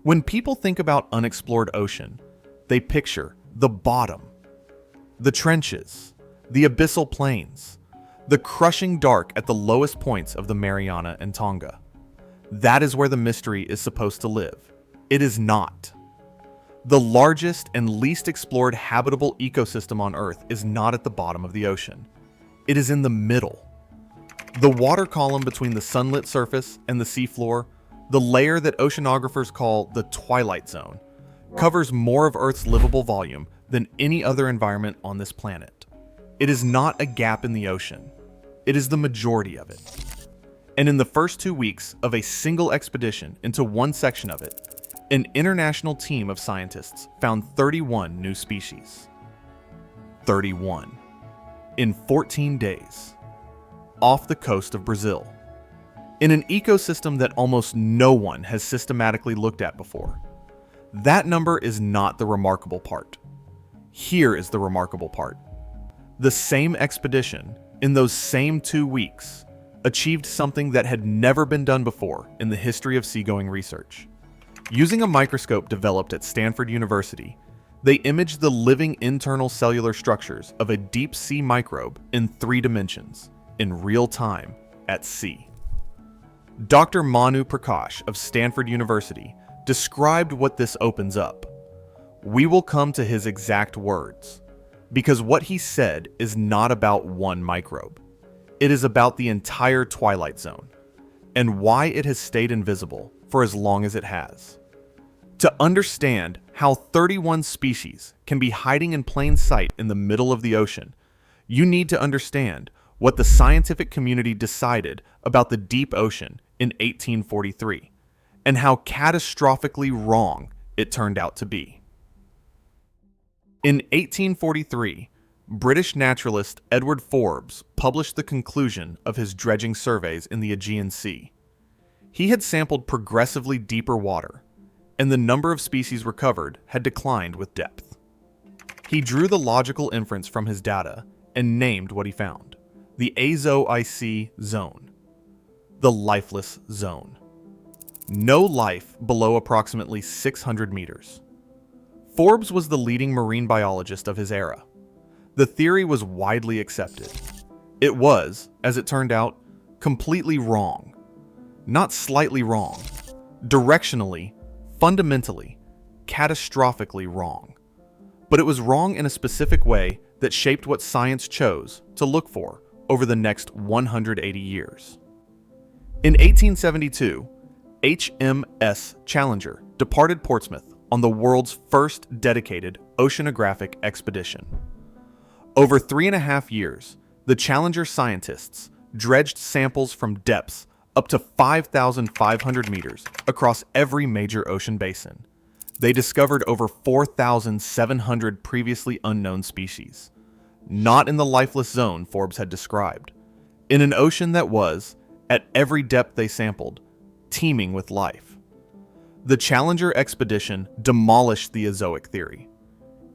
When people think about unexplored ocean, they picture the bottom, the trenches, the abyssal plains, the crushing dark at the lowest points of the Mariana and Tonga. That is where the mystery is supposed to live. It is not. The largest and least explored habitable ecosystem on Earth is not at the bottom of the ocean. It is in the middle. The water column between the sunlit surface and the seafloor, the layer that oceanographers call the Twilight Zone, covers more of Earth's livable volume than any other environment on this planet. It is not a gap in the ocean. It is the majority of it. And in the first 2 weeks of a single expedition into one section of it, an international team of scientists found 31 new species. 31. In 14 days. Off the coast of Brazil. In an ecosystem that almost no one has systematically looked at before. That number is not the remarkable part. Here is the remarkable part. The same expedition, in those same 2 weeks, achieved something that had never been done before in the history of seagoing research. Using a microscope developed at Stanford University, they imaged the living internal cellular structures of a deep sea microbe in 3 dimensions, in real time, at sea. Dr. Manu Prakash of Stanford University described what this opens up. We will come to his exact words, because what he said is not about one microbe. It is about the entire Twilight Zone, and why it has stayed invisible for as long as it has. To understand how 31 species can be hiding in plain sight in the middle of the ocean, you need to understand what the scientific community decided about the deep ocean in 1843, and how catastrophically wrong it turned out to be. In 1843, British naturalist Edward Forbes published the conclusion of his dredging surveys in the Aegean Sea. He had sampled progressively deeper water, and the number of species recovered had declined with depth. He drew the logical inference from his data and named what he found: the Azo-IC zone, the lifeless zone. No life below approximately 600 meters. Forbes was the leading marine biologist of his era. The theory was widely accepted. It was, as it turned out, completely wrong. Not slightly wrong. Directionally, fundamentally, catastrophically wrong. But it was wrong in a specific way that shaped what science chose to look for over the next 180 years. In 1872, HMS Challenger departed Portsmouth on the world's first dedicated oceanographic expedition. Over 3.5 years, the Challenger scientists dredged samples from depths up to 5,500 meters across every major ocean basin. They discovered over 4,700 previously unknown species, not in the lifeless zone Forbes had described, in an ocean that was, at every depth they sampled, teeming with life. The Challenger expedition demolished the azoic theory.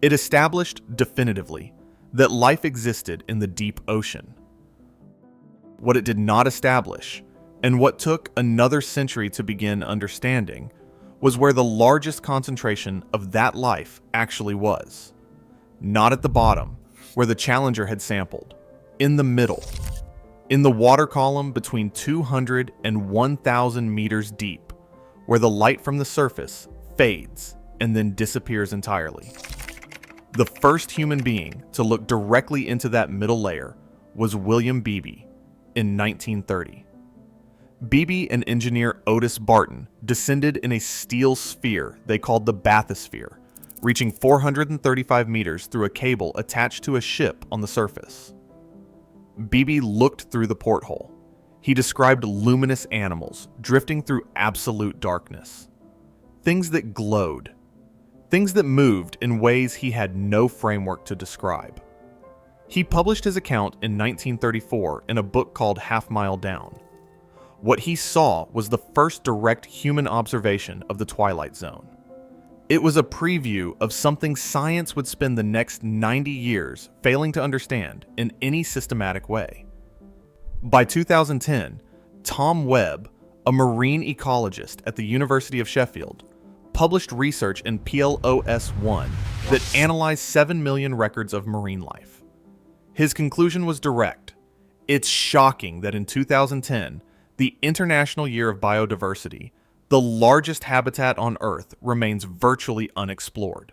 It established definitively that life existed in the deep ocean. What it did not establish, and what took another century to begin understanding, was where the largest concentration of that life actually was. Not at the bottom, where the Challenger had sampled. In the middle. In the water column between 200 and 1,000 meters deep, where the light from the surface fades and then disappears entirely. The first human being to look directly into that middle layer was William Beebe in 1930. Beebe and engineer Otis Barton descended in a steel sphere they called the bathysphere, reaching 435 meters through a cable attached to a ship on the surface. Beebe looked through the porthole. He described luminous animals drifting through absolute darkness. Things that glowed. Things that moved in ways he had no framework to describe. He published his account in 1934 in a book called Half Mile Down. What he saw was the first direct human observation of the Twilight Zone. It was a preview of something science would spend the next 90 years failing to understand in any systematic way. By 2010, Tom Webb, a marine ecologist at the University of Sheffield, published research in PLOS One that analyzed 7 million records of marine life. His conclusion was direct. It's shocking that in 2010, the International Year of Biodiversity, the largest habitat on Earth remains virtually unexplored.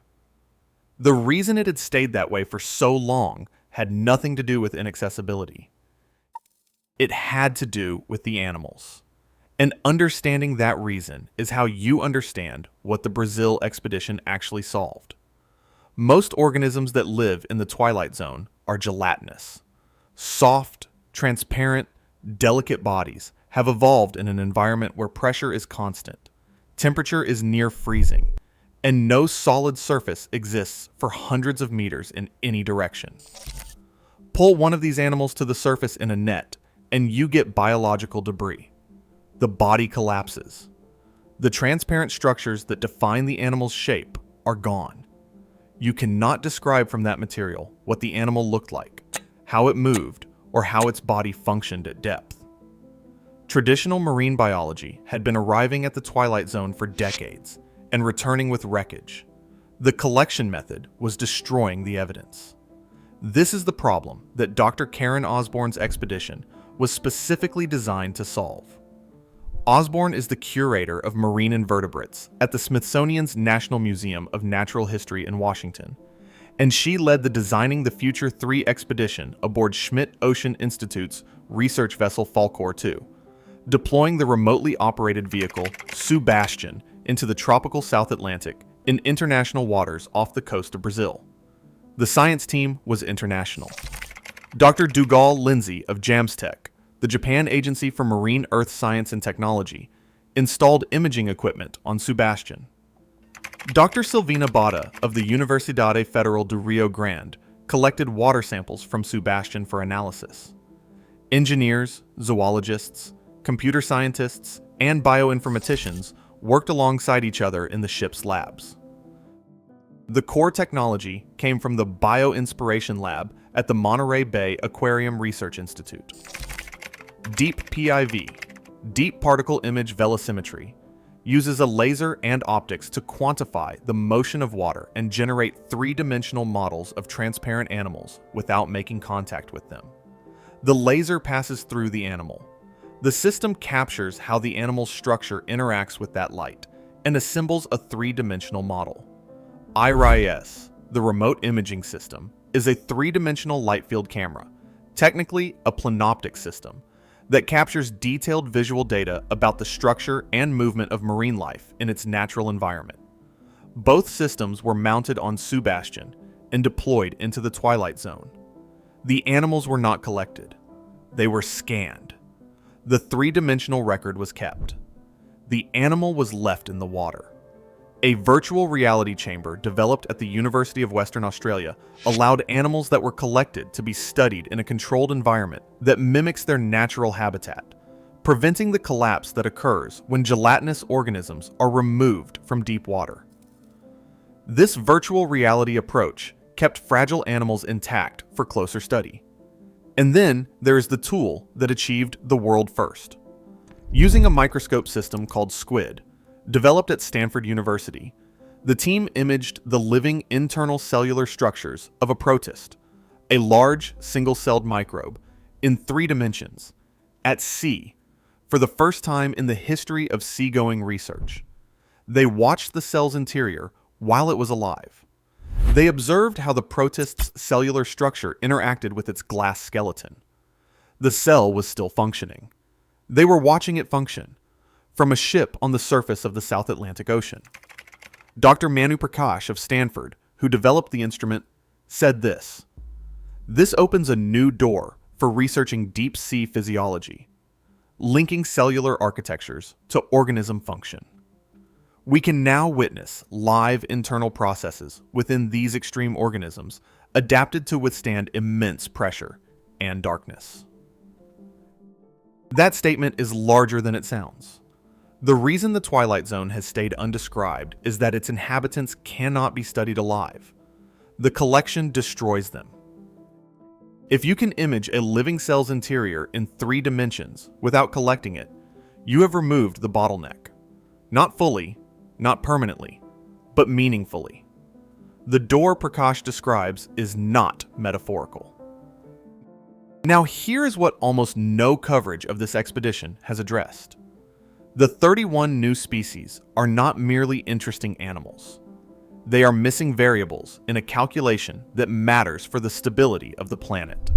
The reason it had stayed that way for so long had nothing to do with inaccessibility. It had to do with the animals. And understanding that reason is how you understand what the Brazil expedition actually solved. Most organisms that live in the Twilight Zone are gelatinous. Soft, transparent, delicate bodies have evolved in an environment where pressure is constant, temperature is near freezing, and no solid surface exists for hundreds of meters in any direction. Pull one of these animals to the surface in a net, and you get biological debris. The body collapses. The transparent structures that define the animal's shape are gone. You cannot describe from that material what the animal looked like, how it moved, or how its body functioned at depth. Traditional marine biology had been arriving at the Twilight Zone for decades and returning with wreckage. The collection method was destroying the evidence. This is the problem that Dr. Karen Osborne's expedition was specifically designed to solve. Osborne is the curator of marine invertebrates at the Smithsonian's National Museum of Natural History in Washington, and she led the Designing the Future 3 expedition aboard Schmidt Ocean Institute's research vessel Falkor 2, deploying the remotely operated vehicle Sebastian into the tropical South Atlantic in international waters off the coast of Brazil. The science team was international. Dr. Dougal Lindsay of JAMSTEC, the Japan Agency for Marine Earth Science and Technology, installed imaging equipment on Sebastian. Dr. Silvina Bada of the Universidade Federal do Rio Grande collected water samples from Sebastian for analysis. Engineers, zoologists, computer scientists, and bioinformaticians worked alongside each other in the ship's labs. The core technology came from the Bioinspiration Lab at the Monterey Bay Aquarium Research Institute. Deep PIV, Deep Particle Image Velocimetry, uses a laser and optics to quantify the motion of water and generate three-dimensional models of transparent animals without making contact with them. The laser passes through the animal. The system captures how the animal's structure interacts with that light and assembles a three-dimensional model. IRIS, the remote imaging system, is a three-dimensional light field camera, technically a planoptic system, that captures detailed visual data about the structure and movement of marine life in its natural environment. Both systems were mounted on Sebastian and deployed into the Twilight Zone. The animals were not collected. They were scanned. The three-dimensional record was kept. The animal was left in the water. A virtual reality chamber developed at the University of Western Australia allowed animals that were collected to be studied in a controlled environment that mimics their natural habitat, preventing the collapse that occurs when gelatinous organisms are removed from deep water. This virtual reality approach kept fragile animals intact for closer study. And then there is the tool that achieved the world first. Using a microscope system called SQUID, developed at Stanford University, the team imaged the living internal cellular structures of a protist, a large single-celled microbe, in 3 dimensions, at sea, for the first time in the history of seagoing research. They watched the cell's interior while it was alive. They observed how the protist's cellular structure interacted with its glass skeleton. The cell was still functioning. They were watching it function from a ship on the surface of the South Atlantic Ocean. Dr. Manu Prakash of Stanford, who developed the instrument, said this: "This opens a new door for researching deep sea physiology, linking cellular architectures to organism function. We can now witness live internal processes within these extreme organisms adapted to withstand immense pressure and darkness." That statement is larger than it sounds. The reason the Twilight Zone has stayed undescribed is that its inhabitants cannot be studied alive. The collection destroys them. If you can image a living cell's interior in 3 dimensions without collecting it, you have removed the bottleneck. Not fully, not permanently, but meaningfully. The door Prakash describes is not metaphorical. Now here is what almost no coverage of this expedition has addressed. The 31 new species are not merely interesting animals. They are missing variables in a calculation that matters for the stability of the planet.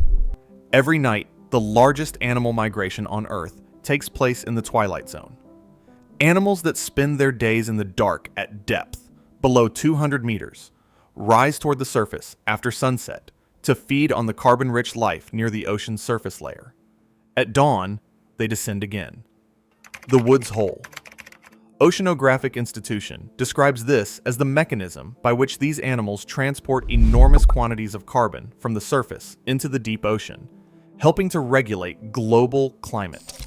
Every night, the largest animal migration on Earth takes place in the Twilight Zone. Animals that spend their days in the dark at depth, below 200 meters, rise toward the surface after sunset to feed on the carbon-rich life near the ocean's surface layer. At dawn, they descend again. The Woods Hole. Oceanographic Institution describes this as the mechanism by which these animals transport enormous quantities of carbon from the surface into the deep ocean, helping to regulate global climate.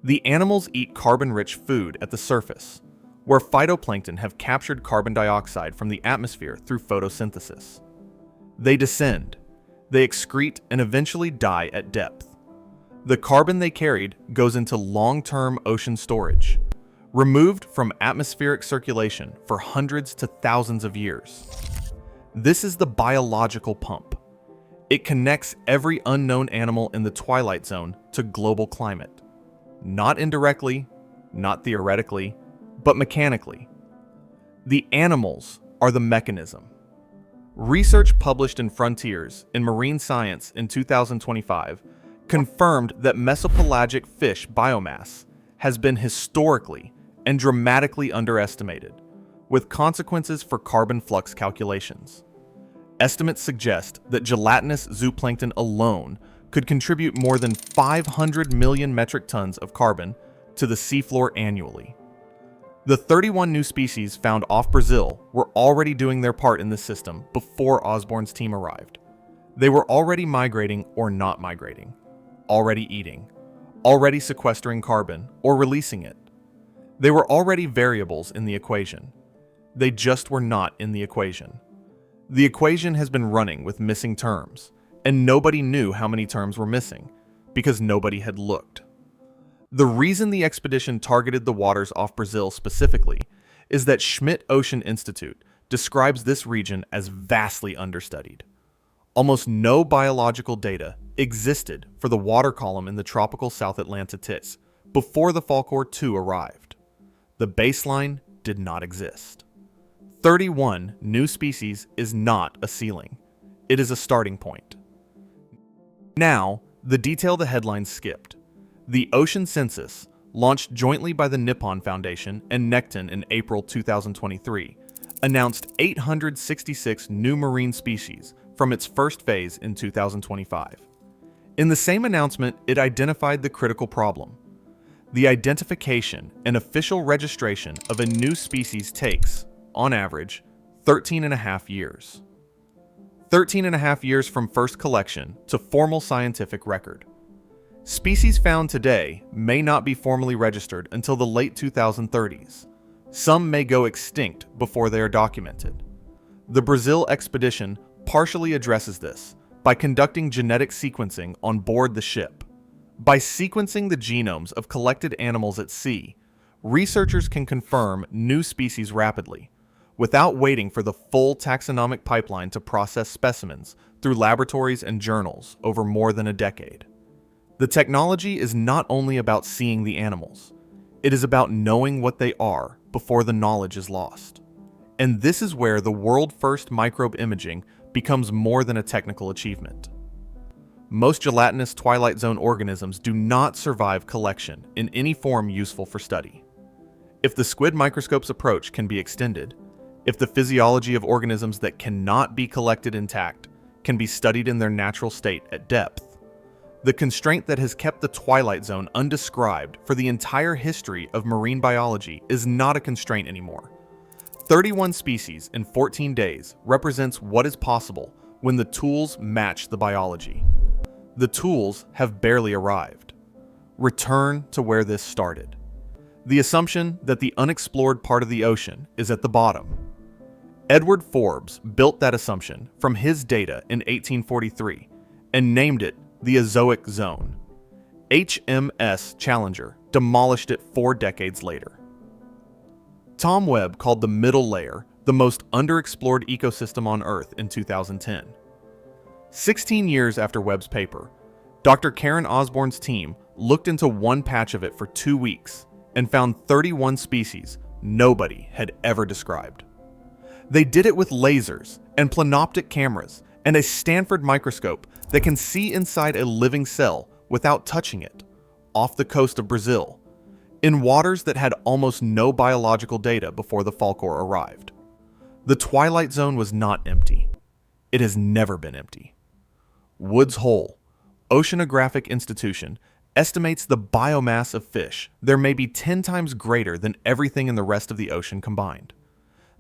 The animals eat carbon-rich food at the surface, where phytoplankton have captured carbon dioxide from the atmosphere through photosynthesis. They descend, they excrete and eventually die at depth. The carbon they carried goes into long-term ocean storage, removed from atmospheric circulation for hundreds to thousands of years. This is the biological pump. It connects every unknown animal in the Twilight Zone to global climate. Not indirectly, not theoretically, but mechanically. The animals are the mechanism. Research published in Frontiers in Marine Science in 2025 confirmed that mesopelagic fish biomass has been historically and dramatically underestimated, with consequences for carbon flux calculations. Estimates suggest that gelatinous zooplankton alone could contribute more than 500 million metric tons of carbon to the seafloor annually. The 31 new species found off Brazil were already doing their part in this system before Osborne's team arrived. They were already migrating or not migrating, already eating, already sequestering carbon or releasing it. They were already variables in the equation. They just were not in the equation. The equation has been running with missing terms, and nobody knew how many terms were missing, because nobody had looked. The reason the expedition targeted the waters off Brazil specifically is that Schmidt Ocean Institute describes this region as vastly understudied. Almost no biological data existed for the water column in the tropical South Atlantic before the Falkor 2 arrived. The baseline did not exist. 31 new species is not a ceiling. It is a starting point. Now, the detail the headlines skipped. The Ocean Census, launched jointly by the Nippon Foundation and Necton in April 2023, announced 866 new marine species from its first phase in 2025. In the same announcement, it identified the critical problem. The identification and official registration of a new species takes, on average, 13.5 years. 13.5 years from first collection to formal scientific record. Species found today may not be formally registered until the late 2030s. Some may go extinct before they are documented. The Brazil expedition partially addresses this by conducting genetic sequencing on board the ship. By sequencing the genomes of collected animals at sea, researchers can confirm new species rapidly, without waiting for the full taxonomic pipeline to process specimens through laboratories and journals over more than a decade. The technology is not only about seeing the animals, it is about knowing what they are before the knowledge is lost. And this is where the world-first microbe imaging becomes more than a technical achievement. Most gelatinous Twilight Zone organisms do not survive collection in any form useful for study. If the squid microscope's approach can be extended, if the physiology of organisms that cannot be collected intact can be studied in their natural state at depth, the constraint that has kept the Twilight Zone undescribed for the entire history of marine biology is not a constraint anymore. 31 species in 14 days represents what is possible when the tools match the biology. The tools have barely arrived. Return to where this started. The assumption that the unexplored part of the ocean is at the bottom. Edward Forbes built that assumption from his data in 1843 and named it the Azoic Zone. HMS Challenger demolished it 4 decades later. Tom Webb called the middle layer the most underexplored ecosystem on Earth in 2010. 16 years after Webb's paper, Dr. Karen Osborne's team looked into one patch of it for 2 weeks and found 31 species nobody had ever described. They did it with lasers and planoptic cameras and a Stanford microscope that can see inside a living cell without touching it, off the coast of Brazil, in waters that had almost no biological data before the Falkor arrived. The Twilight Zone was not empty. It has never been empty. Woods Hole, Oceanographic Institution, estimates the biomass of fish there may be 10 times greater than everything in the rest of the ocean combined.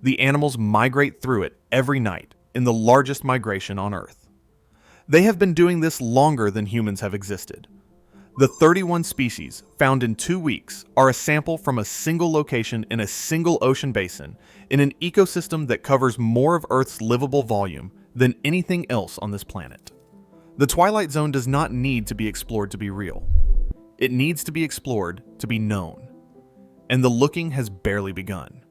The animals migrate through it every night in the largest migration on Earth. They have been doing this longer than humans have existed. The 31 species found in 2 weeks are a sample from a single location in a single ocean basin in an ecosystem that covers more of Earth's livable volume than anything else on this planet. The Twilight Zone does not need to be explored to be real. It needs to be explored to be known. And the looking has barely begun.